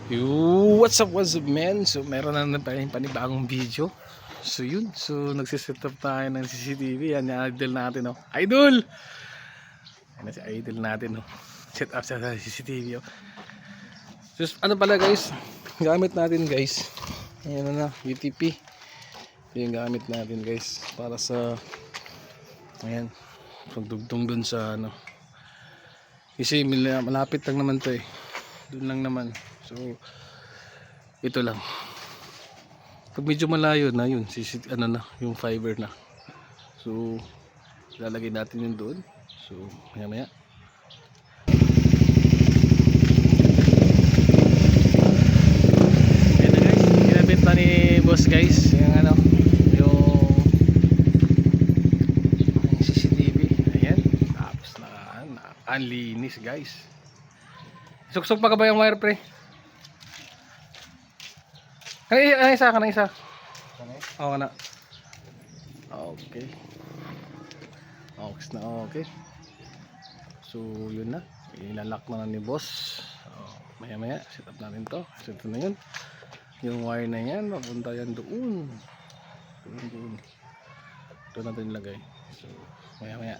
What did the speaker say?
What's up man? So meron na naman tayong panibagong video. So yun, so nagsiset up tayo ng CCTV. Yan yung idol natin, oh. Idol! Yan na si idol natin, oh. Set up sa CCTV, oh. So ano pala guys, gamit natin guys, ayan na, UTP. Ito yung gamit natin guys, para sa ayan, pagdugtong dun sa ano. Kasi malapit lang naman to eh. Dun lang naman. So ito lang. Pag medyo malayo na yun, ano na, yung fiber na. So lalagay natin yun doon. So maya maya. Ayan na guys, kinabit na ni boss guys. Yung ano, yung CCTV. Ayan. Tapos na, ang linis guys. Suksok pa ka ba yung wire pre? Kanang isa, kanang isa. Oo ka na. Okay. Okay na, okay. So, yun na. Ilalak na ni boss. Maya maya, set up natin to. Set na yun. Yung wire na yan, mapunta yan doon. Doon natin ilagay. So, maya maya.